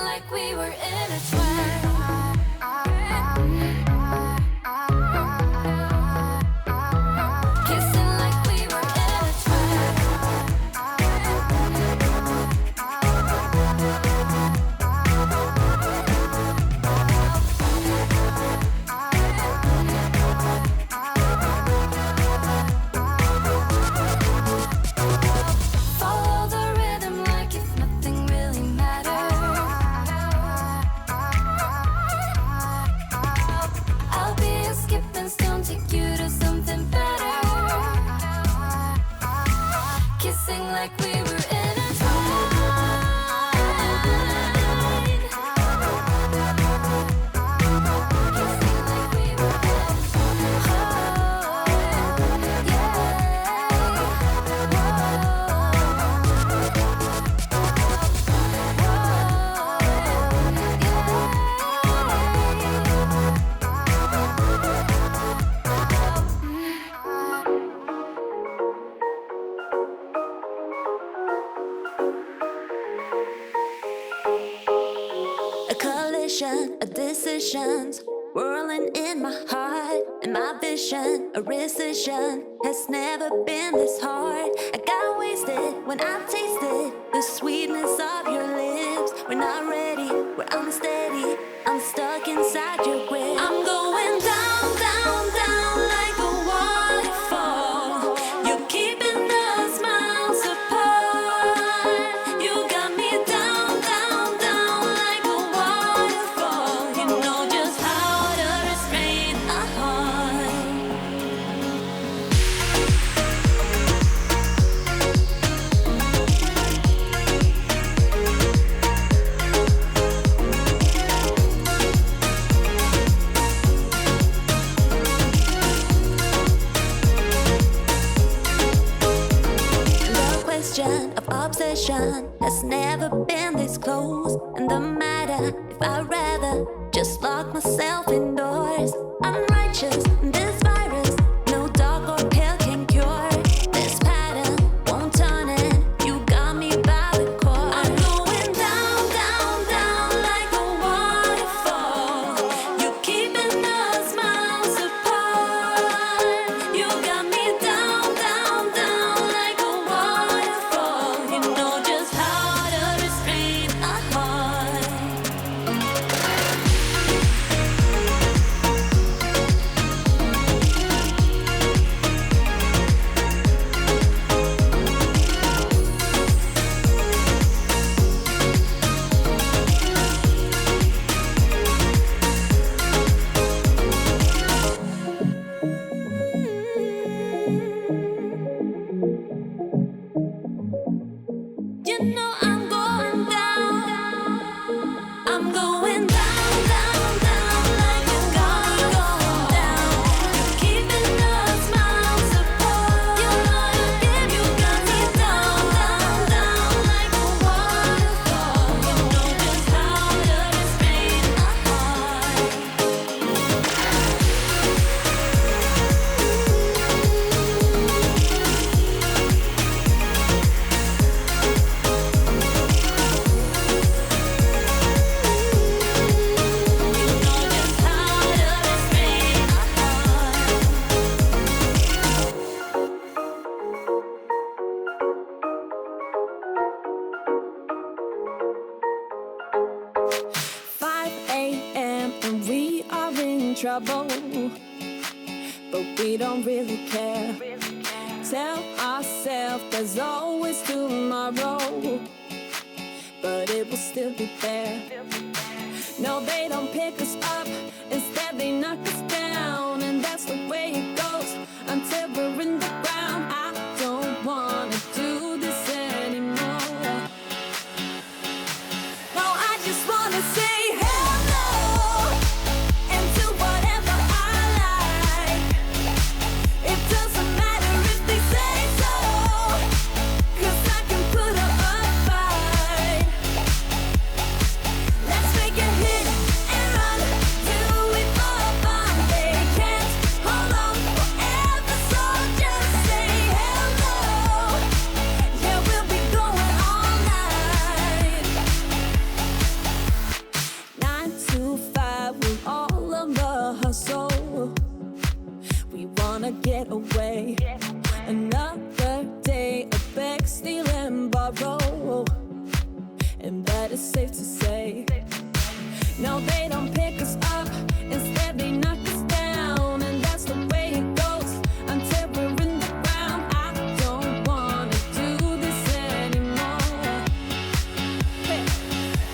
like we were intertwined. Kissing like we were follow the rhythm like if nothing really mattered. I'll be a skipping stone, take you to something better. Kissing like we were intertwined. Kissing like we were A collision of decisions whirling in my heart, and my vision, a rescission, has never been this hard. I got wasted when I tasted the sweetness of your lips. We're not ready, we're unsteady, I'm stuck inside your grip. I'm going down, down, down like a waterfall. You're keeping us miles apart. You got me down, down, down like a waterfall. You know just how to restrain a heart. The question of obsession has never been this close. And the matter if I'd rather just lock myself indoors. I'm righteous, this virus, no dog or pill can cure. This pattern won't turn it, you got me by the cord. I'm going down, down, down like a waterfall. You're keeping us miles apart. You got me down, down, down like a waterfall. You know just how to restrain a heart. You know I'm going down. I'm going down, down, down like a going down. Keeping us miles apart. You know you got me down, down, down like a waterfall. You know just how to restrain a heart. And we are in trouble, but we don't really care. Tell ourselves there's always tomorrow, but it will still be there. No, they don't pick us up, instead they knock us down. And that's the way it goes until we're in the ground. I don't wanna do this anymore. No, I just wanna say hello and do whatever I like. It doesn't matter if they say so, 'cause I can put up a fight. Let's make a hit and run till we fall apart. No, they don't pick us up. Instead, they knock us down. And that's the way it goes until we're in the ground. I don't wanna do this anymore. Hey.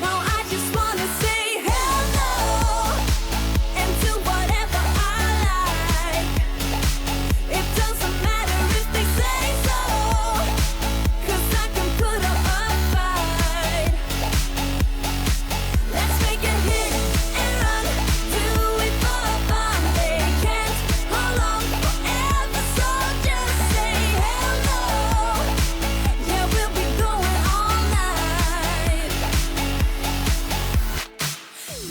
No, I just wanna say hello and do whatever I like. It doesn't matter if they say so, 'cause I can put up a fight. Let's make a hit and run, do it for fun. They can't hold on forever, so just say hello. Yeah, we'll be going all night.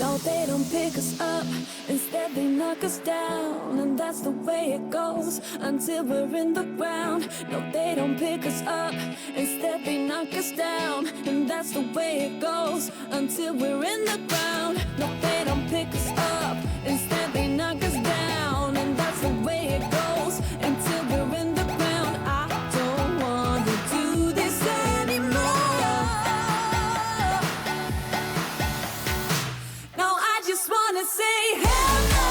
No, they don't pick us up. Instead, they knock us down. And that's the way it goes until we're in the ground. No, they don't pick us up. Instead, they knock us down. And that's the way it goes until we're in the ground. No, they don't pick us up. Instead, they knock us down. And that's the way it goes until we're in the ground. I don't wanna do this anymore. No, I just wanna say hello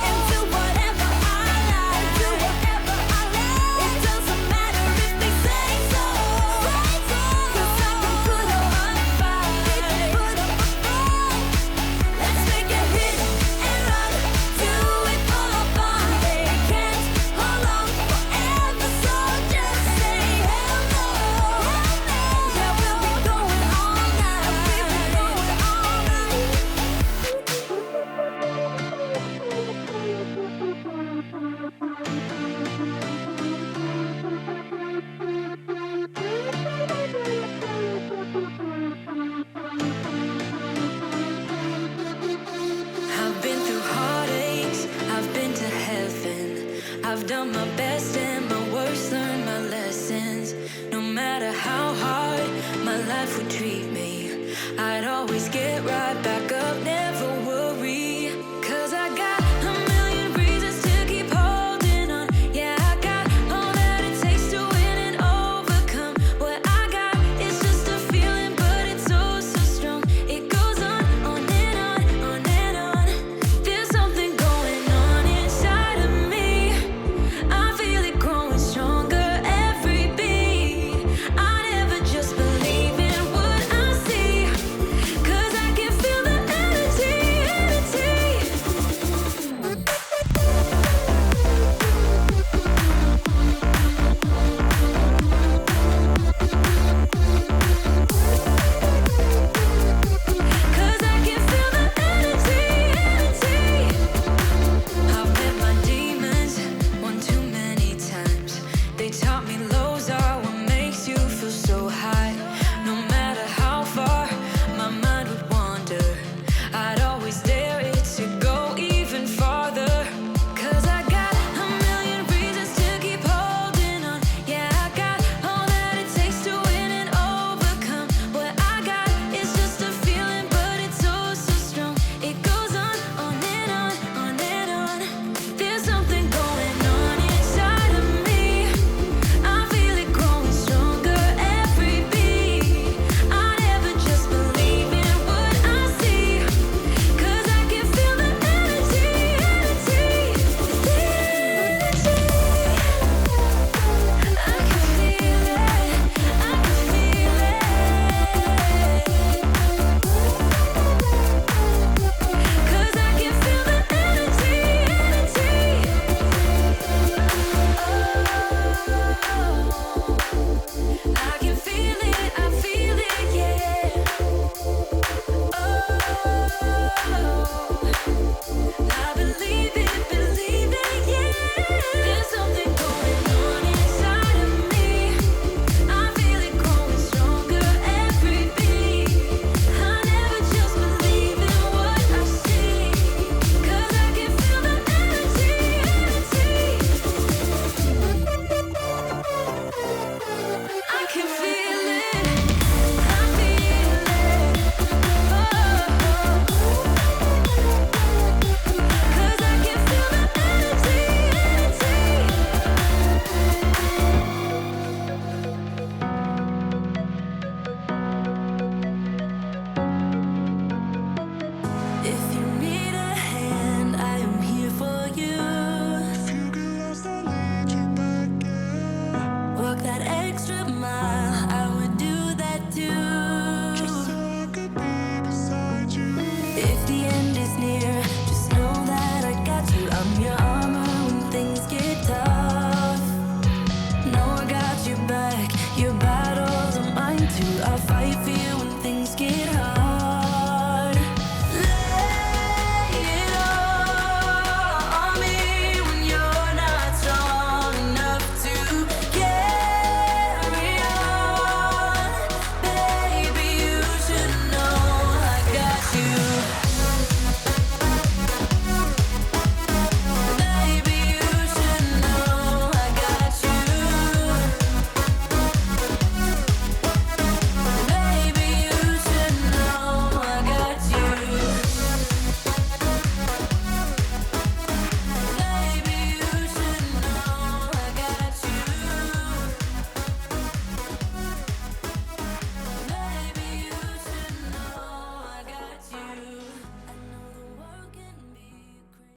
and do whatever I like. Do whatever I like. It doesn't matter if they say so, 'cause I can put up a fight. Let's make a hit and run, do it for fun. They can't hold on forever, so just say hello. Yeah, we'll be going all night. We'll be going all night. I've been through heartaches, I've been to heaven. I've done my best and my worst, learned my lessons. No matter how hard my life would treat me, I'd always get right back up, never